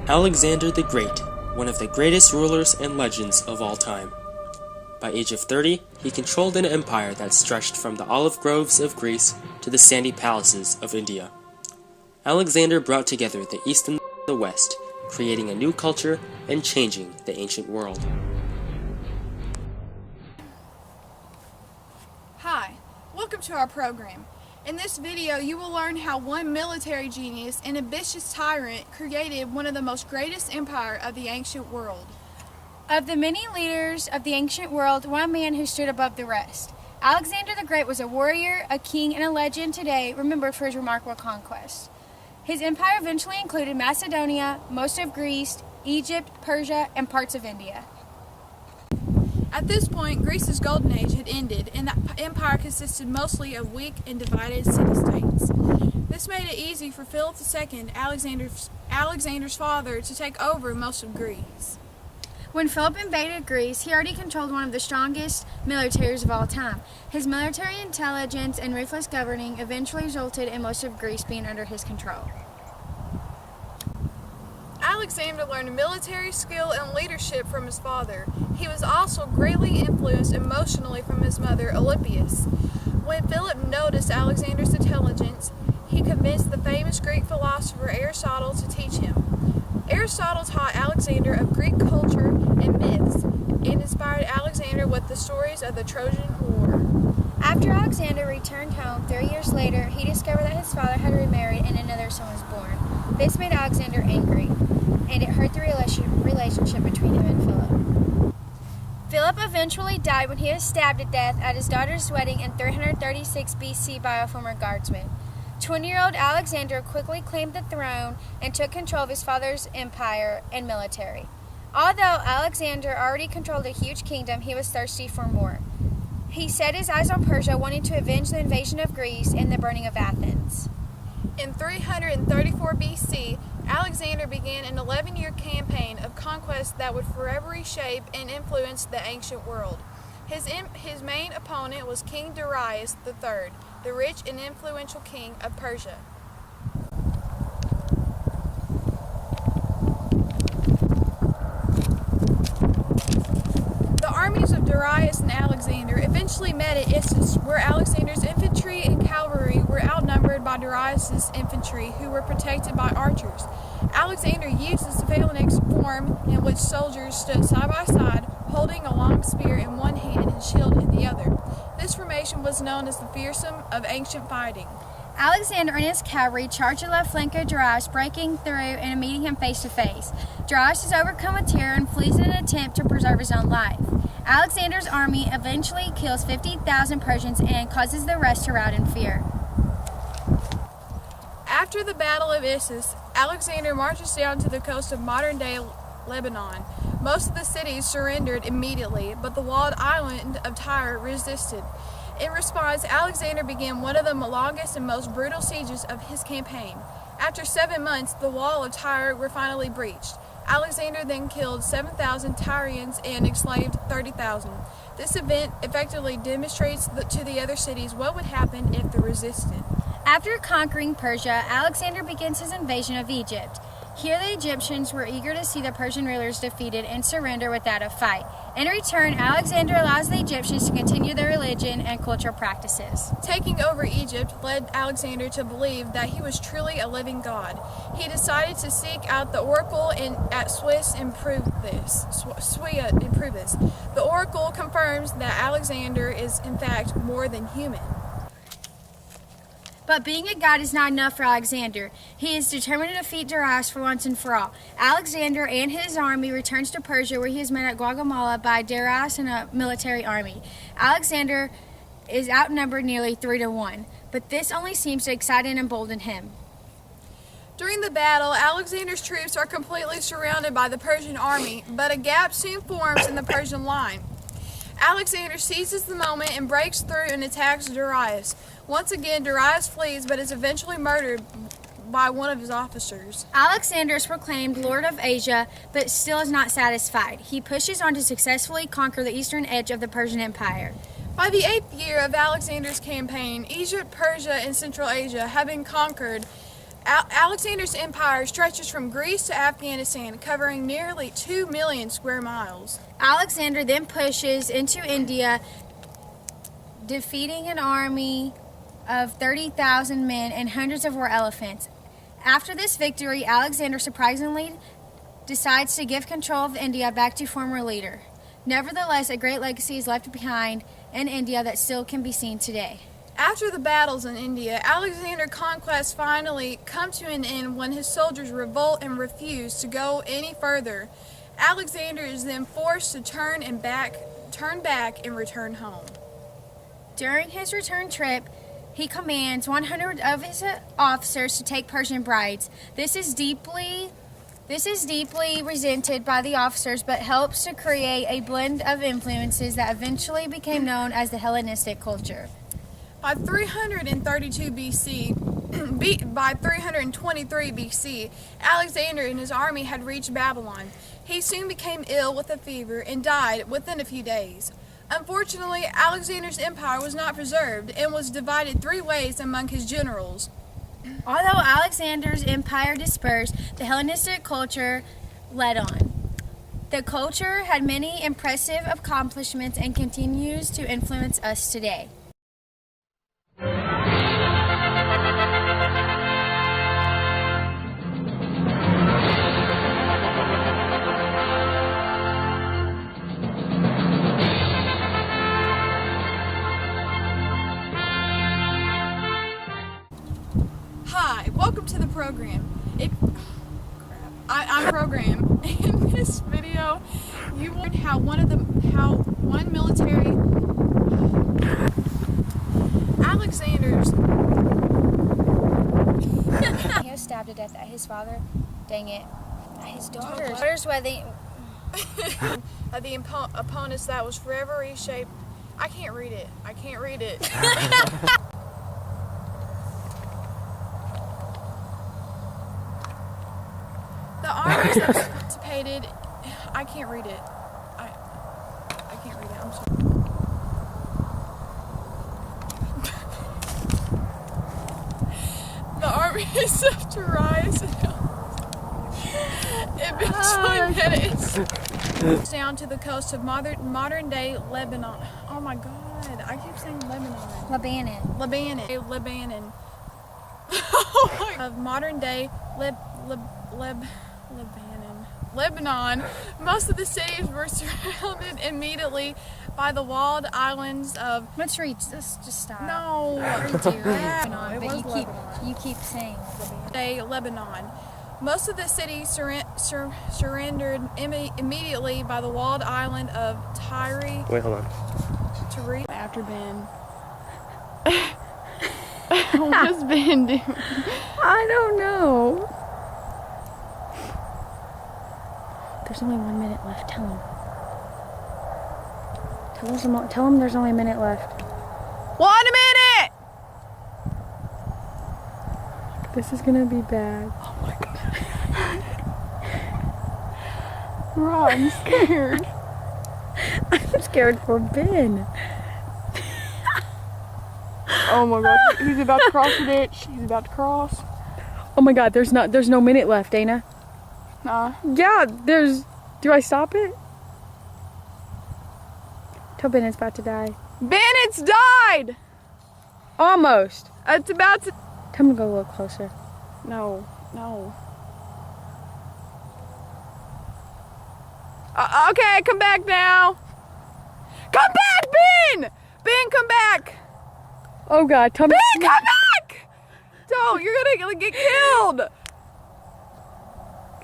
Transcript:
Alexander the Great, one of the greatest rulers and legends of all time. By age of 30, he controlled an empire that stretched from the olive groves of Greece to the sandy palaces of India. Alexander brought together the East and the West, creating a new culture and changing the ancient world. Hi, welcome to our program. In this video, you will learn how one military genius and ambitious tyrant created one of the most greatest empire of the ancient world. Of the many leaders of the ancient world, one man who stood above the rest. Alexander the Great was a warrior, a king, and a legend today remembered for his remarkable conquests. His empire eventually included Macedonia, most of Greece, Egypt, Persia, and parts of India. At this point, Greece's golden age had ended, and the empire consisted mostly of weak and divided city-states. This made it easy for Philip II, Alexander's father, to take over most of Greece. When Philip invaded Greece, he already controlled one of the strongest militaries of all time. His military intelligence and ruthless governing eventually resulted in most of Greece being under his control. Alexander learned military skill and leadership from his father. He was also greatly influenced emotionally from his mother, Olympias. When Philip noticed Alexander's intelligence, he convinced the famous Greek philosopher Aristotle to teach him. Aristotle taught Alexander of Greek culture and myths, and inspired Alexander with the stories of the Trojan War. After Alexander returned home 3 years later, he discovered that his father had remarried and another son was born. This made Alexander angry, and it hurt the relationship between him and Philip. Philip eventually died when he was stabbed to death at his daughter's wedding in 336 BC by a former guardsman. 20-year-old Alexander quickly claimed the throne and took control of his father's empire and military. Although Alexander already controlled a huge kingdom, he was thirsty for more. He set his eyes on Persia, wanting to avenge the invasion of Greece and the burning of Athens. In 334 BC, Alexander began an 11-year campaign of conquest that would forever reshape and influence the ancient world. His main opponent was King Darius III, the rich and influential king of Persia. The armies of Darius and Alexander eventually met at Issus, where Alexander's infantry and cavalry were outnumbered by Darius's infantry, who were protected by archers. Alexander used this phalanx form in which soldiers stood side by side, holding a long spear in one hand and shield in the other. This formation was known as the fearsome of ancient fighting. Alexander and his cavalry charged the left flank of Darius, breaking through and meeting him face to face. Darius is overcome with terror and flees in an attempt to preserve his own life. Alexander's army eventually kills 50,000 Persians and causes the rest to rout in fear. After the Battle of Issus, Alexander marches down to the coast of modern-day Lebanon. Most of the cities surrendered immediately, but the walled island of Tyre resisted. In response, Alexander began one of the longest and most brutal sieges of his campaign. After 7 months, the wall of Tyre were finally breached. Alexander then killed 7,000 Tyrians and enslaved 30,000. This event effectively demonstrates to the other cities what would happen if they resisted. After conquering Persia, Alexander begins his invasion of Egypt. Here the Egyptians were eager to see the Persian rulers defeated and surrender without a fight. In return, Alexander allows the Egyptians to continue their religion and cultural practices. Taking over Egypt led Alexander to believe that he was truly a living god. He decided to seek out the oracle at Suez and prove this. The oracle confirms that Alexander is in fact more than human. But being a god is not enough for Alexander. He is determined to defeat Darius for once and for all. Alexander and his army returns to Persia, where he is met at Gaugamela by Darius and a military army. Alexander is outnumbered nearly 3-1, but this only seems to excite and embolden him. During the battle, Alexander's troops are completely surrounded by the Persian army, but a gap soon forms in the Persian line. Alexander seizes the moment and breaks through and attacks Darius. Once again, Darius flees, but is eventually murdered by one of his officers. Alexander is proclaimed Lord of Asia, but still is not satisfied. He pushes on to successfully conquer the eastern edge of the Persian Empire. By the 8th year of Alexander's campaign, Egypt, Persia, and Central Asia had been conquered. Alexander's empire stretches from Greece to Afghanistan, covering nearly 2 million square miles. Alexander then pushes into India, defeating an army of 30,000 men and hundreds of war elephants. After this victory, Alexander surprisingly decides to give control of India back to former leader. Nevertheless, a great legacy is left behind in India that still can be seen today. After the battles in India, Alexander's conquests finally come to an end when his soldiers revolt and refuse to go any further. Alexander is then forced to turn back and return home. During his return trip, he commands 100 of his officers to take Persian brides. This is deeply resented by the officers, but helps to create a blend of influences that eventually became known as the Hellenistic culture. By 323 BC, Alexander and his army had reached Babylon. He soon became ill with a fever and died within a few days. Unfortunately, Alexander's empire was not preserved and was divided 3 ways among his generals. Although Alexander's empire dispersed, the Hellenistic culture led on. The culture had many impressive accomplishments and continues to influence us today. Hi, welcome to the program. I'm program. In this video, you will learn how one military Alexander's He was stabbed to death at his father. Dang it. At his daughter's wedding. the opponents that was forever reshaped. I can't read it. The armies that participated. I can't read it. I can't read it. I'm sorry. The armies of Darius eventually made it down to the coast of modern day Lebanon. Oh my God! I keep saying Lebanon. Lebanon. Of modern day Lebanon. Most of the cities were surrounded immediately by the walled islands of. Let's read. Let's just stop. No. Lebanon, but you keep saying Lebanon. Most of the cities surrendered immediately by the walled island of Tyre. Wait, hold on. After Ben. What's Ben doing? I don't know. There's only 1 minute left. Tell him. Tell him there's only a minute left. 1 minute! This is gonna be bad. Oh my God. Bro, I'm scared. I'm scared for Ben. Oh my God. He's about to cross the ditch. He's about to cross. Oh my God, there's no minute left, Dana. Nah. Yeah, there's. Do I stop it? Tell Ben it's about to die. Bennett's died! Almost. It's about to. Tell him to go a little closer. No. Okay, come back now. Come back, Ben! Ben, come back! Oh God, tell me. Ben, come back! Don't, you're gonna get killed!